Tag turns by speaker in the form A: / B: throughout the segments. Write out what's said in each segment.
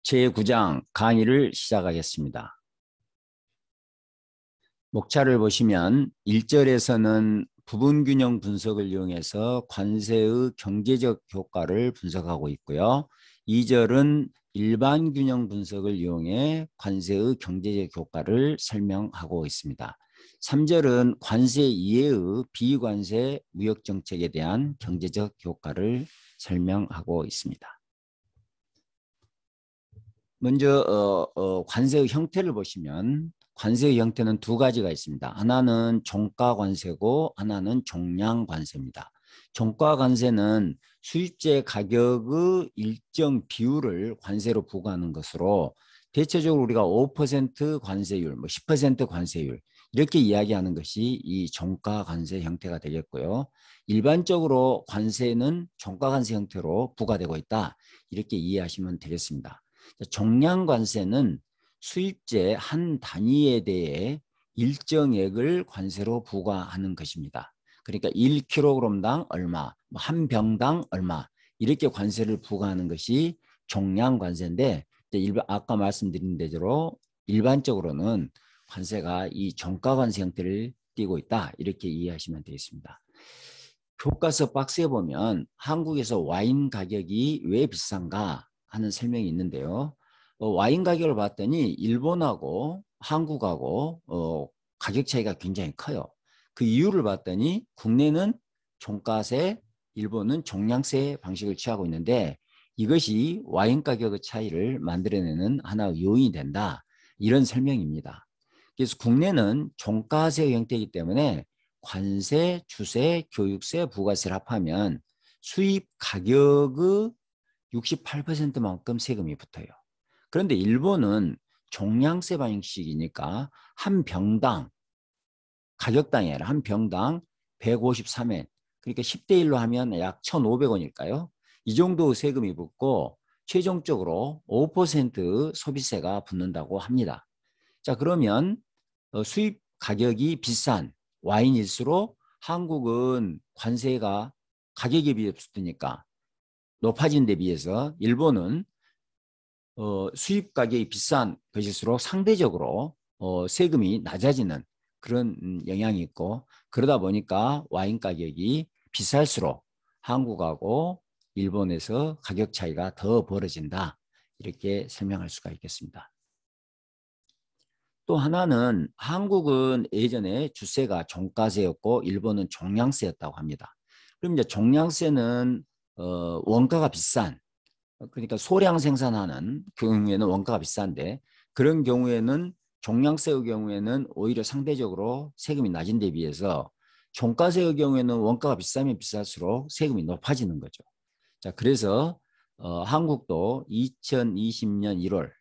A: 제9장 강의를 시작하겠습니다. 목차를 보시면 1절에서는 부분균형 분석을 이용해서 관세의 경제적 효과를 분석하고 있고요. 2절은 일반균형 분석을 이용해 관세의 경제적 효과를 설명하고 있습니다. 3절은 관세 이외의 비관세 무역정책에 대한 경제적 효과를 설명하고 있습니다. 먼저 관세의 형태를 보시면 관세의 형태는 두 가지가 있습니다. 하나는 종가관세고 하나는 종량관세입니다. 종가관세는 수입제 가격의 일정 비율을 관세로 부과하는 것으로 대체적으로 우리가 5% 관세율, 10% 관세율 이렇게 이야기하는 것이 이 종가관세 형태가 되겠고요. 일반적으로 관세는 종가관세 형태로 부과되고 있다. 이렇게 이해하시면 되겠습니다. 종량관세는 수입제 한 단위에 대해 일정액을 관세로 부과하는 것입니다. 그러니까 1kg당 얼마, 한 병당 얼마 이렇게 관세를 부과하는 것이 종량관세인데 아까 말씀드린 대로 일반적으로는 관세가 이 종가관세 형태를 띠고 있다. 이렇게 이해하시면 되겠습니다. 교과서 박스에 보면 한국에서 와인 가격이 왜 비싼가 하는 설명이 있는데요. 와인 가격을 봤더니 일본하고 한국하고 가격 차이가 굉장히 커요. 그 이유를 봤더니 국내는 종가세, 일본은 종량세 방식을 취하고 있는데 이것이 와인 가격의 차이를 만들어내는 하나의 요인이 된다. 이런 설명입니다. 그래서 국내는 종가세 형태이기 때문에 관세, 주세, 교육세, 부가세를 합하면 수입 가격의 68%만큼 세금이 붙어요. 그런데 일본은 종량세 방식이니까 한 병당, 가격당이 아니라 한 병당 153엔, 그러니까 10대 1로 하면 약 1,500원일까요? 이 정도 세금이 붙고 최종적으로 5% 소비세가 붙는다고 합니다. 자, 그러면 수입 가격이 비싼 와인일수록 한국은 관세가 가격에 비해 붙으니까 높아진 데 비해서 일본은 수입 가격이 비싼 것일수록 상대적으로 세금이 낮아지는 그런 영향이 있고 그러다 보니까 와인 가격이 비쌀수록 한국하고 일본에서 가격 차이가 더 벌어진다. 이렇게 설명할 수가 있겠습니다. 또 하나는 한국은 예전에 주세가 종가세였고 일본은 종량세였다고 합니다. 그럼 이제 종량세는 원가가 비싼, 그러니까 소량 생산하는 경우에는 원가가 비싼데 그런 경우에는 종량세의 경우에는 오히려 상대적으로 세금이 낮은 데 비해서 종가세의 경우에는 원가가 비싸면 비쌀수록 세금이 높아지는 거죠. 자, 그래서 한국도 2020년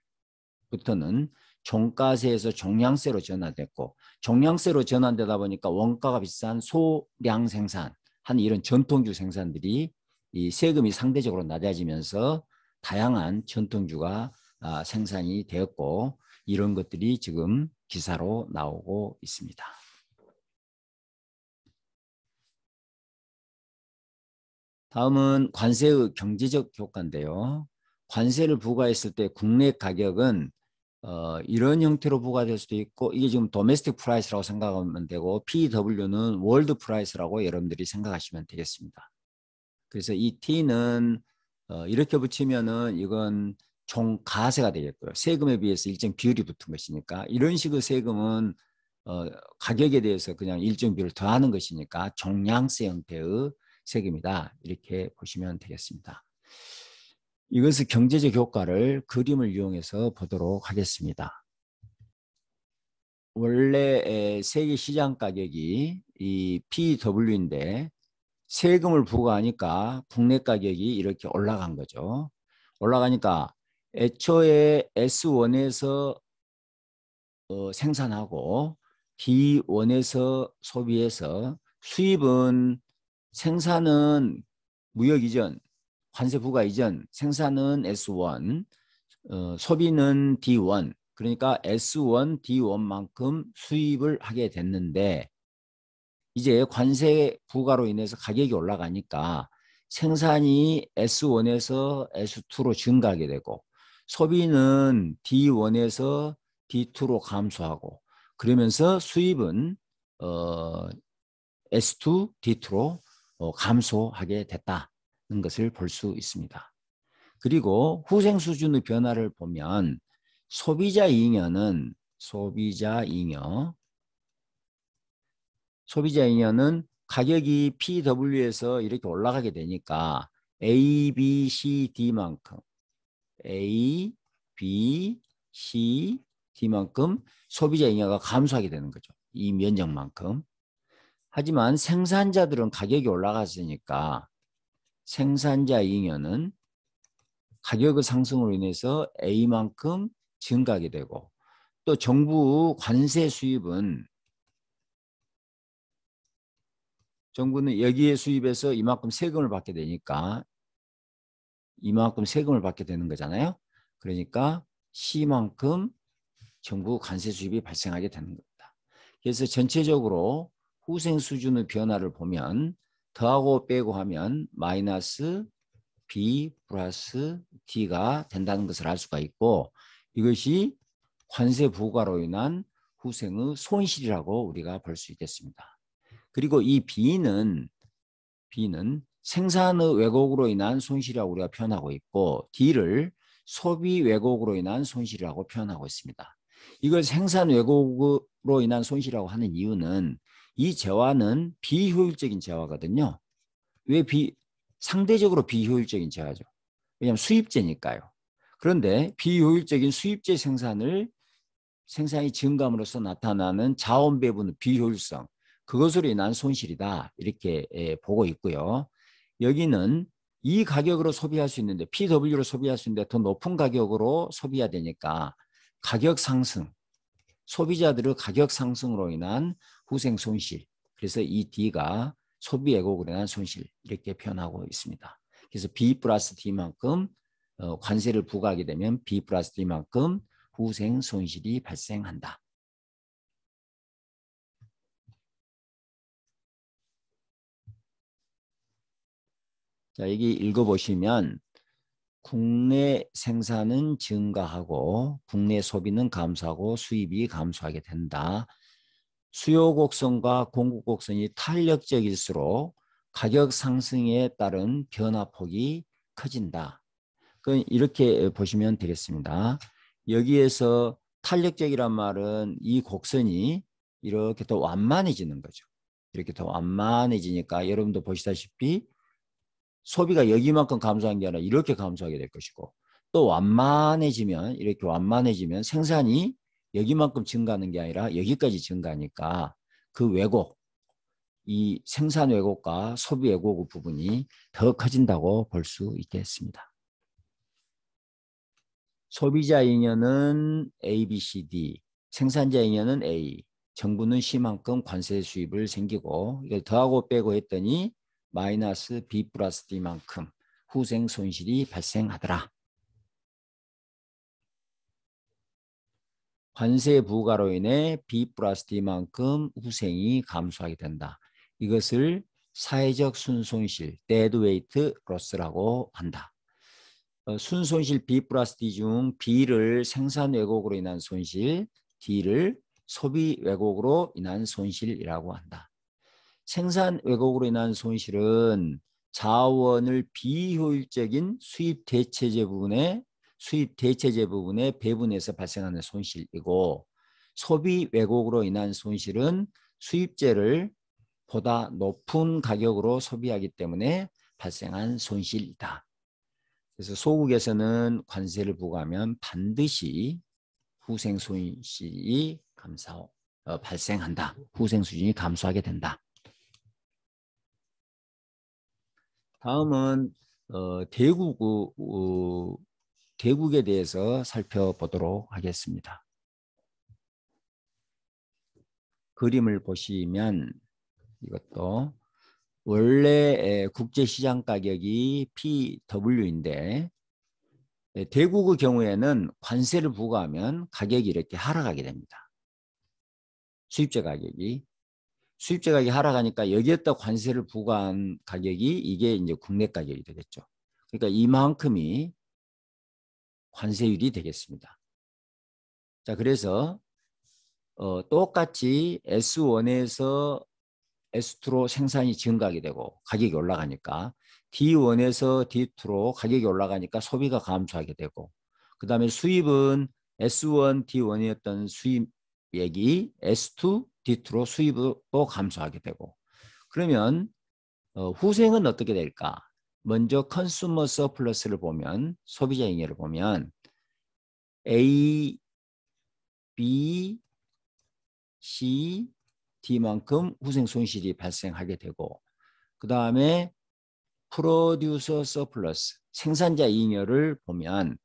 A: 1월부터는 종가세에서 종량세로 전환됐고 종량세로 전환되다 보니까 원가가 비싼 소량 생산 한 이런 전통주 생산들이 이 세금이 상대적으로 낮아지면서 다양한 전통주가 생산이 되었고 이런 것들이 지금 기사로 나오고 있습니다. 다음은 관세의 경제적 효과인데요. 관세를 부과했을 때 국내 가격은 이런 형태로 부과될 수도 있고 이게 지금 도메스틱 프라이스라고 생각하면 되고 PW는 월드 프라이스라고 여러분들이 생각하시면 되겠습니다. 그래서 이 T는 이렇게 붙이면은 이건 총가세가 되겠고요. 세금에 비해서 일정 비율이 붙은 것이니까 이런 식의 세금은 가격에 대해서 그냥 일정 비율을 더하는 것이니까 종량세 형태의 세금이다. 이렇게 보시면 되겠습니다. 이것의 경제적 효과를 그림을 이용해서 보도록 하겠습니다. 원래 세계 시장 가격이 이 PW인데 세금을 부과하니까 국내 가격이 이렇게 올라간 거죠. 올라가니까 애초에 S1에서 생산하고 D1에서 소비해서 수입은 생산은 무역 이전, 관세 부과 이전, 생산은 S1, 소비는 D1. 그러니까 S1, D1만큼 수입을 하게 됐는데 이제 관세 부과로 인해서 가격이 올라가니까 생산이 S1에서 S2로 증가하게 되고 소비는 D1에서 D2로 감소하고 그러면서 수입은 S2, D2로 감소하게 됐다는 것을 볼 수 있습니다. 그리고 후생 수준의 변화를 보면 소비자 잉여는 가격이 PW에서 이렇게 올라가게 되니까 A, B, C, D만큼 A, B, C, D만큼 소비자 잉여가 감소하게 되는 거죠. 이 면적만큼. 하지만 생산자들은 가격이 올라갔으니까 생산자 잉여는 가격의 상승으로 인해서 A만큼 증가하게 되고 또 정부 관세 수입은 정부는 여기에 수입해서 이만큼 세금을 받게 되니까 이만큼 세금을 받게 되는 거잖아요. 그러니까 C만큼 정부 관세 수입이 발생하게 되는 겁니다. 그래서 전체적으로 후생 수준의 변화를 보면 더하고 빼고 하면 마이너스 B 플러스 D가 된다는 것을 알 수가 있고 이것이 관세 부과로 인한 후생의 손실이라고 우리가 볼 수 있겠습니다. 그리고 이 B는 생산의 왜곡으로 인한 손실이라고 우리가 표현하고 있고 D를 소비 왜곡으로 인한 손실이라고 표현하고 있습니다. 이걸 생산 왜곡으로 인한 손실이라고 하는 이유는 이 재화는 비효율적인 재화거든요. 왜 상대적으로 비효율적인 재화죠. 왜냐하면 수입재니까요. 그런데 비효율적인 수입재 생산이 증감으로써 나타나는 자원 배분 비효율성 그것으로 인한 손실이다 이렇게 보고 있고요. 여기는 이 가격으로 소비할 수 있는데 PW로 소비할 수 있는데 더 높은 가격으로 소비해야 되니까 가격 상승 소비자들의 가격 상승으로 인한 후생 손실 그래서 이 D가 소비 왜곡으로 인한 손실 이렇게 표현하고 있습니다. 그래서 B 플러스 D만큼 관세를 부과하게 되면 B 플러스 D만큼 후생 손실이 발생한다. 자, 여기 읽어보시면 국내 생산은 증가하고 국내 소비는 감소하고 수입이 감소하게 된다. 수요 곡선과 공급 곡선이 탄력적일수록 가격 상승에 따른 변화폭이 커진다. 이렇게 보시면 되겠습니다. 여기에서 탄력적이란 말은 이 곡선이 이렇게 더 완만해지는 거죠. 이렇게 더 완만해지니까 여러분도 보시다시피 소비가 여기만큼 감소한 게 아니라 이렇게 감소하게 될 것이고 또 이렇게 완만해지면 생산이 여기만큼 증가하는 게 아니라 여기까지 증가하니까 그 왜곡, 이 생산 왜곡과 소비 왜곡 부분이 더 커진다고 볼 수 있겠습니다. 소비자 잉여는 A, B, C, D, 생산자 잉여는 A, 정부는 C만큼 관세 수입을 생기고 이걸 더하고 빼고 했더니 마이너스 B 플러스 D만큼 후생 손실이 발생하더라. 관세 부과로 인해 B 플러스 D만큼 후생이 감소하게 된다. 이것을 사회적 순손실, 데드웨이트 로스라고 한다. 순손실 B 플러스 D 중 B를 생산 왜곡으로 인한 손실, D를 소비 왜곡으로 인한 손실이라고 한다. 생산 왜곡으로 인한 손실은 자원을 비효율적인 수입 대체재 부분의 배분에서 발생하는 손실이고 소비 왜곡으로 인한 손실은 수입재를 보다 높은 가격으로 소비하기 때문에 발생한 손실이다. 그래서 소국에서는 관세를 부과하면 반드시 후생 손실이 발생한다. 후생 수준이 감소하게 된다. 다음은 대국에 대해서 살펴보도록 하겠습니다. 그림을 보시면 이것도 원래 국제시장 가격이 PW인데 대국의 경우에는 관세를 부과하면 가격이 이렇게 하락하게 됩니다. 수입재 가격이 하락하니까 여기에다 관세를 부과한 가격이 이게 이제 국내 가격이 되겠죠. 그러니까 이만큼이 관세율이 되겠습니다. 자, 그래서 똑같이 S1에서 S2로 생산이 증가하게 되고 가격이 올라가니까 D1에서 D2로 가격이 올라가니까 소비가 감소하게 되고 그 다음에 수입은 S1, D1이었던 수입액이 S2, D2로 수입도 감소하게 되고 그러면 후생은 어떻게 될까? 먼저 컨슈머 서플러스를 보면 소비자 잉여를 보면 A, B, C, D만큼 후생 손실이 발생하게 되고 그 다음에 프로듀서 서플러스 생산자 잉여를 보면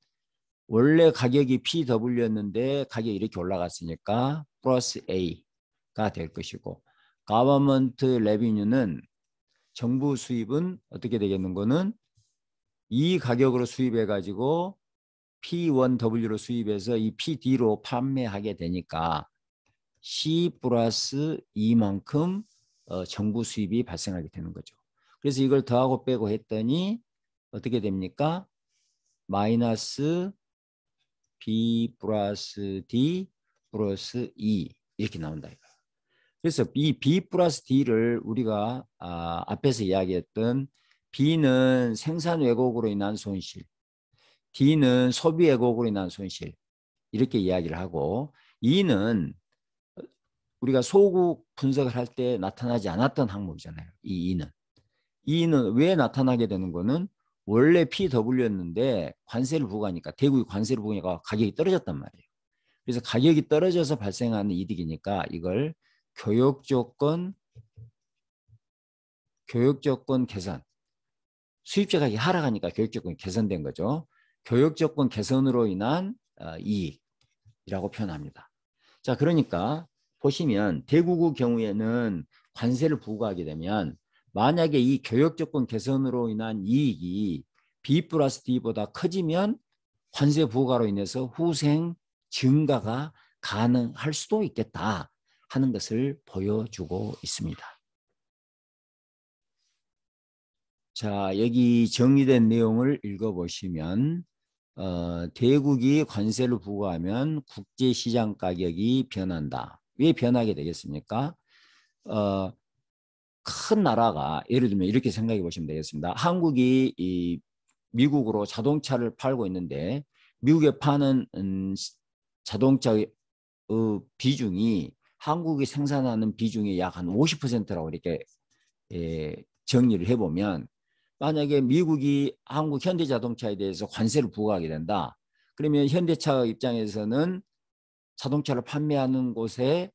A: 원래 가격이 PW였는데 가격이 이렇게 올라갔으니까 플러스 A가 될 것이고 가버먼트 레비뉴는 정부 수입은 어떻게 되겠는 거는 이 가격으로 수입해 가지고 P1W로 수입해서 이 PD로 판매하게 되니까 C 플러스 E만큼 정부 수입이 발생하게 되는 거죠. 그래서 이걸 더하고 빼고 했더니 어떻게 됩니까? 마이너스 B 플러스 D 플러스 E 이렇게 나온다. 그래서 이 B 플러스 D를 우리가 앞에서 이야기했던 B는 생산 왜곡으로 인한 손실, D는 소비 왜곡으로 인한 손실 이렇게 이야기를 하고 E는 우리가 소국 분석을 할 때 나타나지 않았던 항목이잖아요. 이 E는 왜 나타나게 되는 거는 원래 PW였는데 관세를 부과하니까 대국이 관세를 부과하니까 가격이 떨어졌단 말이에요. 그래서 가격이 떨어져서 발생하는 이득이니까 이걸 교역조건 개선 수입자 가격이 하락하니까 교역조건이 개선된 거죠. 교역조건 개선으로 인한 이익이라고 표현합니다. 자, 그러니까 보시면 대국의 경우에는 관세를 부과하게 되면 만약에 이 교역조건 개선으로 인한 이익이 B 플러스 D보다 커지면 관세 부과로 인해서 후생 증가가 가능할 수도 있겠다 하는 것을 보여주고 있습니다. 자, 여기 정리된 내용을 읽어보시면 대국이 관세를 부과하면 국제시장 가격이 변한다. 왜 변하게 되겠습니까? 큰 나라가 예를 들면 이렇게 생각해 보시면 되겠습니다. 한국이 이 미국으로 자동차를 팔고 있는데 미국에 파는 자동차의 비중이 한국이 생산하는 비중이 약 한 50%라고 이렇게 정리를 해보면 만약에 미국이 한국 현대자동차에 대해서 관세를 부과하게 된다. 그러면 현대차 입장에서는 자동차를 판매하는 곳에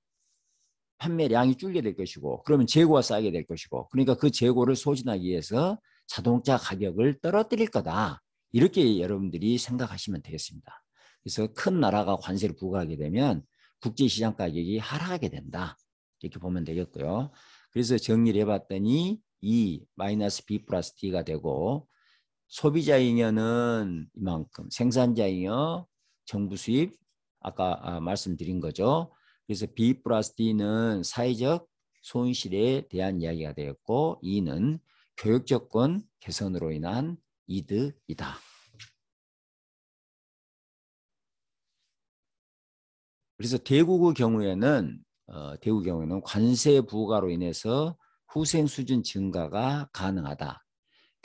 A: 판매량이 줄게 될 것이고 그러면 재고가 쌓이게 될 것이고 그러니까 그 재고를 소진하기 위해서 자동차 가격을 떨어뜨릴 거다. 이렇게 여러분들이 생각하시면 되겠습니다. 그래서 큰 나라가 관세를 부과하게 되면 국제시장 가격이 하락하게 된다. 이렇게 보면 되겠고요. 그래서 정리를 해봤더니 E 마이너스 B 플러스 D가 되고 소비자 잉여는 이만큼 생산자 잉여 정부 수입 아까 말씀드린 거죠. 그래서 B 플러스 D는 사회적 손실에 대한 이야기가 되었고 E는 교육조건 개선으로 인한 이득이다. 그래서 대국의 경우에는 관세 부과로 인해서 후생 수준 증가가 가능하다.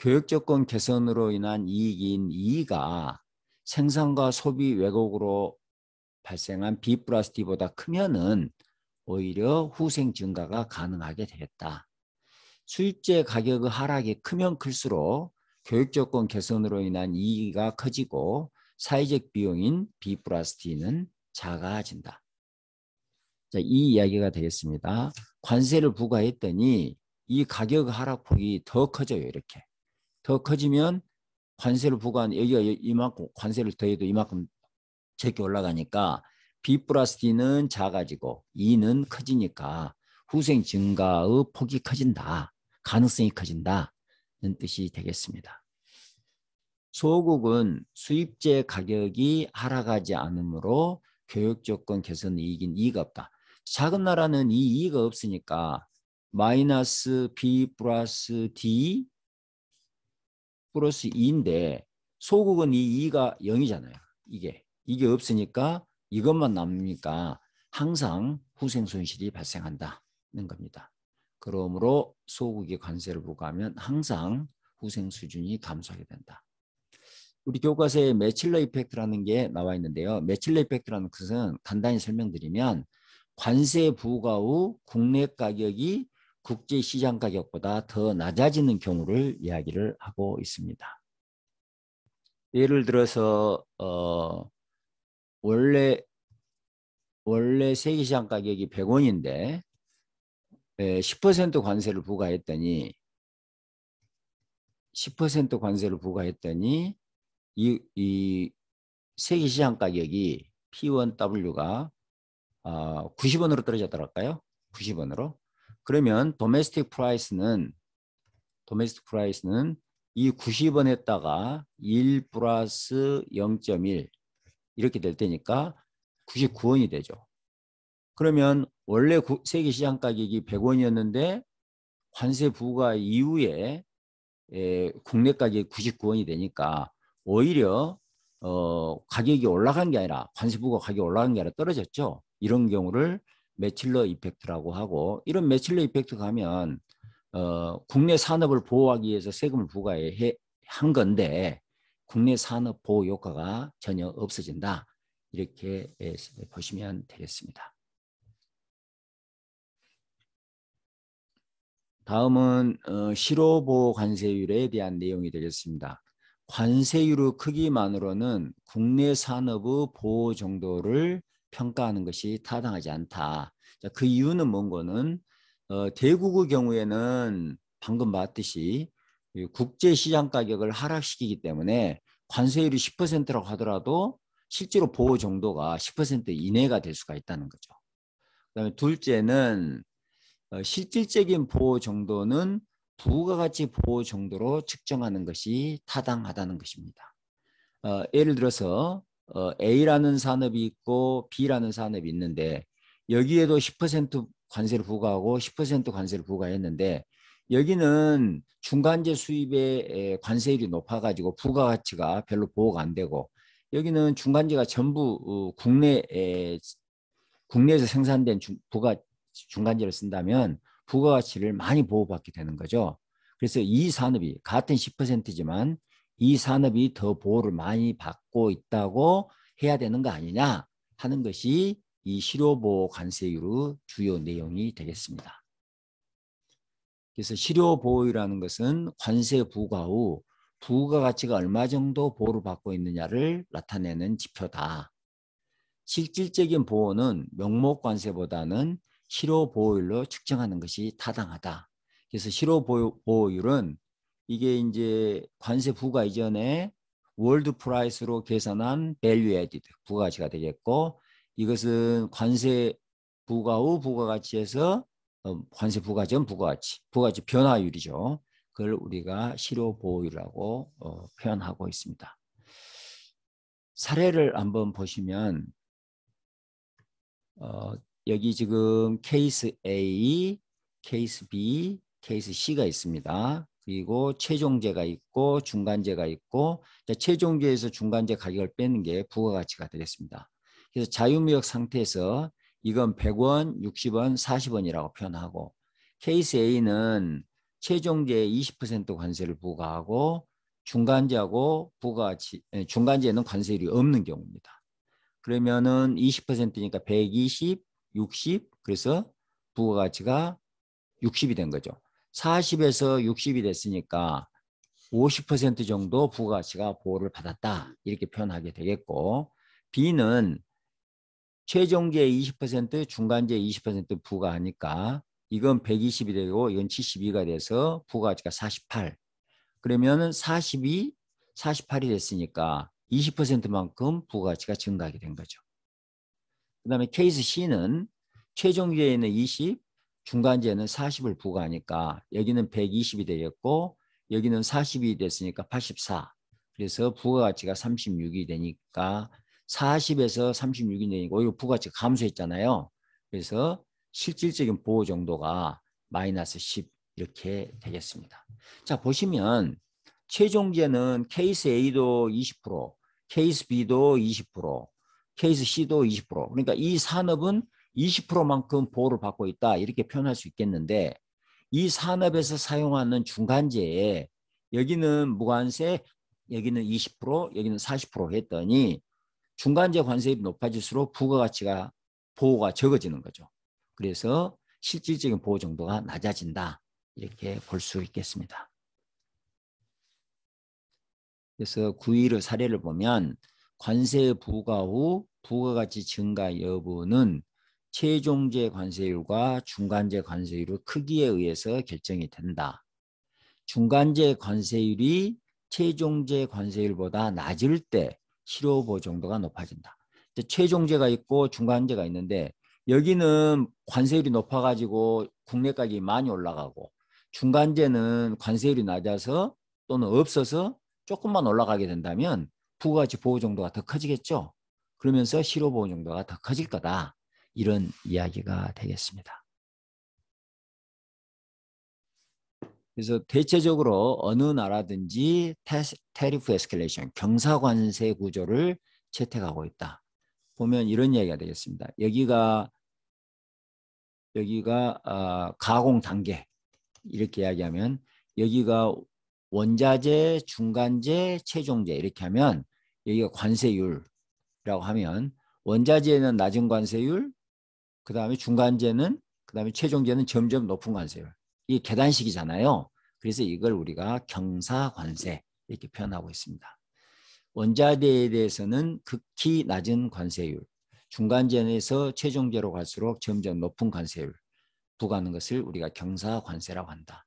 A: 교육조건 개선으로 인한 이익인 E가 생산과 소비 왜곡으로 발생한 B 플러스 D보다 크면은 오히려 후생 증가가 가능하게 되겠다. 수입제 가격의 하락이 크면 클수록 교육조건 개선으로 인한 이익이 커지고 사회적 비용인 B 플러스 D는 작아진다. 자, 이 이야기가 되겠습니다. 관세를 부과했더니 이 가격 하락폭이 더 커져요. 이렇게. 더 커지면 관세를 부과한 여기가 이만큼 관세를 더해도 이만큼 적게 올라가니까 B 플러스 D는 작아지고 E는 커지니까 후생 증가의 폭이 커진다. 가능성이 커진다는 뜻이 되겠습니다. 소국은 수입제 가격이 하락하지 않으므로 교육조건 개선 이익인 이익이 없다. 작은 나라는 이 이익이 없으니까 마이너스 B 플러스 D 플러스 2인데 소국은 이 2가 0이잖아요. 이게 없으니까 이것만 남으니까 항상 후생 손실이 발생한다는 겁니다. 그러므로 소국이 관세를 부과하면 항상 후생 수준이 감소하게 된다. 우리 교과서에 매칠러 이펙트라는 게 나와 있는데요. 매칠러 이펙트라는 것은 간단히 설명드리면 관세 부과 후 국내 가격이 국제 시장 가격보다 더 낮아지는 경우를 이야기를 하고 있습니다. 예를 들어서 원래 세계시장 가격이 100원인데 10% 관세를 부과했더니 이 세계시장 가격이 P1W가 90원으로 떨어졌더랄까요? 90원으로. 그러면 도메스틱 프라이스는 이 90원에다가 1 플러스 0.1 이렇게 될 테니까 99원이 되죠. 그러면 원래 세계시장 가격이 100원이었는데 관세 부과 이후에 국내 가격이 99원이 되니까 오히려 가격이 올라간 게 아니라 관세 부과 가격이 올라간 게 아니라 떨어졌죠. 이런 경우를 매칠러 이펙트라고 하고, 이런 매칠러 이펙트가 하면 국내 산업을 보호하기 위해서 세금을 부과한 건데 국내 산업 보호 효과가 전혀 없어진다. 이렇게 보시면 되겠습니다. 다음은 실효보호 관세율에 대한 내용이 되겠습니다. 관세율의 크기만으로는 국내 산업의 보호 정도를 평가하는 것이 타당하지 않다. 자, 그 이유는 뭔가는 대국의 경우에는 방금 봤듯이 국제시장 가격을 하락시키기 때문에 관세율이 10%라고 하더라도 실제로 보호 정도가 10% 이내가 될 수가 있다는 거죠. 그다음에 둘째는 실질적인 보호 정도는 부가가치 보호 정도로 측정하는 것이 타당하다는 것입니다. 예를 들어서 A라는 산업이 있고 B라는 산업이 있는데 여기에도 10% 관세를 부과하고 10% 관세를 부과했는데 여기는 중간재 수입의 관세율이 높아가지고 부가가치가 별로 보호가 안 되고 여기는 중간재가 전부 국내에서 생산된 중간재를 쓴다면 부가가치를 많이 보호받게 되는 거죠. 그래서 이 산업이 같은 10%지만 이 산업이 더 보호를 많이 받고 있다고 해야 되는 거 아니냐 하는 것이 이 실효보호 관세율의 주요 내용이 되겠습니다. 그래서 실효보호율이라는 것은 관세 부과 후 부가가치가 얼마 정도 보호를 받고 있느냐를 나타내는 지표다. 실질적인 보호는 명목관세보다는 실효보호율로 측정하는 것이 타당하다. 그래서 실효보호율은 이게 이제 관세 부과 이전에 월드 프라이스로 계산한 밸류 에디드 부가가치가 되겠고, 이것은 관세 부과 후 부가가치에서 관세 부과 전 부가가치 변화율이죠. 그걸 우리가 실효보호율이라고 표현하고 있습니다. 사례를 한번 보시면 여기 지금 케이스 A, 케이스 B, 케이스 C가 있습니다. 그리고 최종재가 있고 중간재가 있고, 최종재에서 중간재 가격을 빼는 게 부가가치가 되겠습니다. 그래서 자유무역 상태에서 이건 100원, 60원, 40원이라고 표현하고, 케이스 A는 최종재에 20% 관세를 부과하고 중간재하고 중간재는 관세율이 없는 경우입니다. 그러면은 20%니까 120, 60, 그래서 부가가치가 60이 된 거죠. 40에서 60이 됐으니까 50% 정도 부가가치가 보호를 받았다. 이렇게 표현하게 되겠고, B는 최종재 20%, 중간재 20% 부과하니까 이건 120이 되고 이건 72가 돼서 부가가치가 48. 그러면은 42, 48이 됐으니까 20%만큼 부가가치가 증가하게 된 거죠. 그 다음에 케이스 C는 최종재에는 20, 중간재는 40을 부과하니까 여기는 120이 되겠고 여기는 40이 됐으니까 84. 그래서 부가가치가 36이 되니까 40에서 36이 되니까 오히려 부가가치가 감소했잖아요. 그래서 실질적인 보호 정도가 마이너스 10 이렇게 되겠습니다. 자, 보시면 최종재는 케이스 A도 20%, 케이스 B도 20%, 케이스 C도 20%. 그러니까 이 산업은 20%만큼 보호를 받고 있다. 이렇게 표현할 수 있겠는데 이 산업에서 사용하는 중간재에 여기는 무관세, 여기는 20%, 여기는 40% 했더니 중간재 관세율이 높아질수록 부가가치가 보호가 적어지는 거죠. 그래서 실질적인 보호 정도가 낮아진다. 이렇게 볼 수 있겠습니다. 그래서 9.15 사례를 보면 관세 부과 후 부가가치 증가 여부는 최종재 관세율과 중간재 관세율의 크기에 의해서 결정이 된다. 중간재 관세율이 최종재 관세율보다 낮을 때 실효보호 정도가 높아진다. 최종재가 있고 중간재가 있는데 여기는 관세율이 높아가지고 국내 가격이 많이 올라가고 중간재는 관세율이 낮아서 또는 없어서 조금만 올라가게 된다면 부가가치 보호 정도가 더 커지겠죠. 그러면서 실효보호 정도가 더 커질 거다. 이런 이야기가 되겠습니다. 그래서 대체적으로 어느 나라든지 테리프 에스컬레이션, 경사관세 구조를 채택하고 있다. 보면 이런 이야기가 되겠습니다. 여기가 가공 단계 이렇게 이야기하면 여기가 원자재, 중간재, 최종재 이렇게 하면 여기가 관세율이라고 하면 원자재는 낮은 관세율, 그 다음에 중간재는, 그 다음에 최종재는 점점 높은 관세율. 이게 계단식이잖아요. 그래서 이걸 우리가 경사관세 이렇게 표현하고 있습니다. 원자재에 대해서는 극히 낮은 관세율, 중간재에서 최종재로 갈수록 점점 높은 관세율 부과하는 것을 우리가 경사관세라고 한다.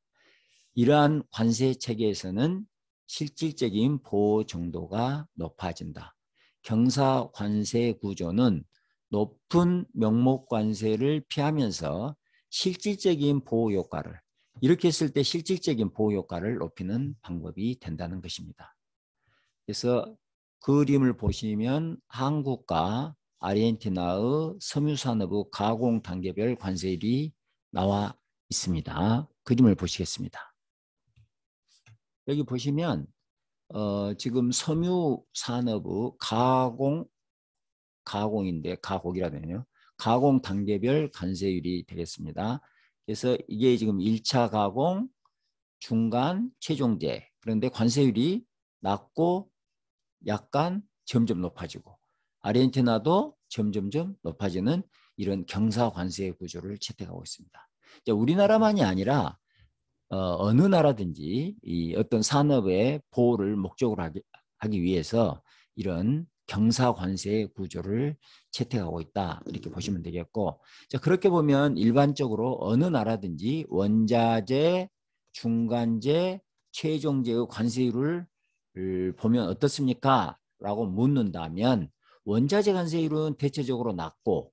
A: 이러한 관세 체계에서는 실질적인 보호 정도가 높아진다. 경사관세 구조는 높은 명목 관세를 피하면서 실질적인 보호 효과를, 이렇게 했을 때 실질적인 보호 효과를 높이는 방법이 된다는 것입니다. 그래서 그림을 보시면 한국과 아르헨티나의 섬유산업의 가공 단계별 관세율이 나와 있습니다. 그림을 보시겠습니다. 여기 보시면 지금 섬유산업의 가공인데 가공이라 되네요. 가공 단계별 관세율이 되겠습니다. 그래서 이게 지금 1차 가공, 중간, 최종재. 그런데 관세율이 낮고 약간 점점 높아지고 아르헨티나도 점점점 높아지는 이런 경사관세 구조를 채택하고 있습니다. 우리나라만이 아니라 어느 나라든지 이 어떤 산업의 보호를 목적으로 하기 위해서 이런 경사관세 구조를 채택하고 있다. 이렇게 보시면 되겠고, 자, 그렇게 보면 일반적으로 어느 나라든지 원자재, 중간재, 최종재의 관세율을 보면 어떻습니까? 라고 묻는다면 원자재 관세율은 대체적으로 낮고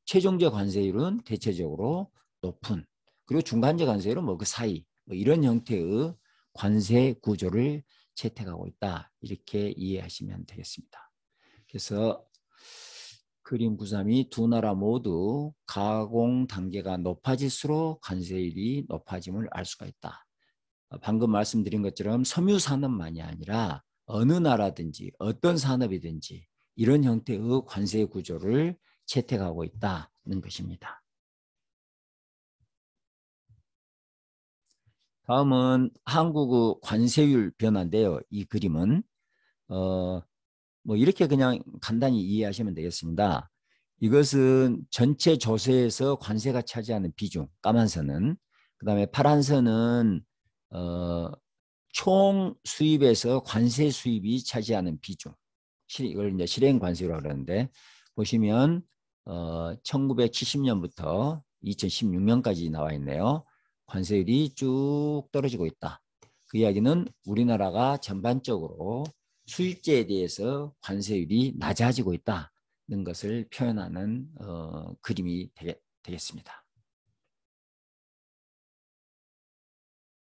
A: 최종재 관세율은 대체적으로 높은, 그리고 중간재 관세율은 뭐 그 사이, 뭐 이런 형태의 관세 구조를 채택하고 있다. 이렇게 이해하시면 되겠습니다. 그래서 그림 9.3이 두 나라 모두 가공 단계가 높아질수록 관세율이 높아짐을 알 수가 있다. 방금 말씀드린 것처럼 섬유산업만이 아니라 어느 나라든지 어떤 산업이든지 이런 형태의 관세 구조를 채택하고 있다는 것입니다. 다음은 한국의 관세율 변화인데요. 이 그림은 뭐 이렇게 그냥 간단히 이해하시면 되겠습니다. 이것은 전체 조세에서 관세가 차지하는 비중, 까만 선은, 그 다음에 파란 선은 총 수입에서 관세 수입이 차지하는 비중, 이걸 이제 실행 관세라고 그러는데 보시면 1970년부터 2016년까지 나와 있네요. 관세율이 쭉 떨어지고 있다. 그 이야기는 우리나라가 전반적으로 수입재에 대해서 관세율이 낮아지고 있다는 것을 표현하는 그림이 되겠습니다.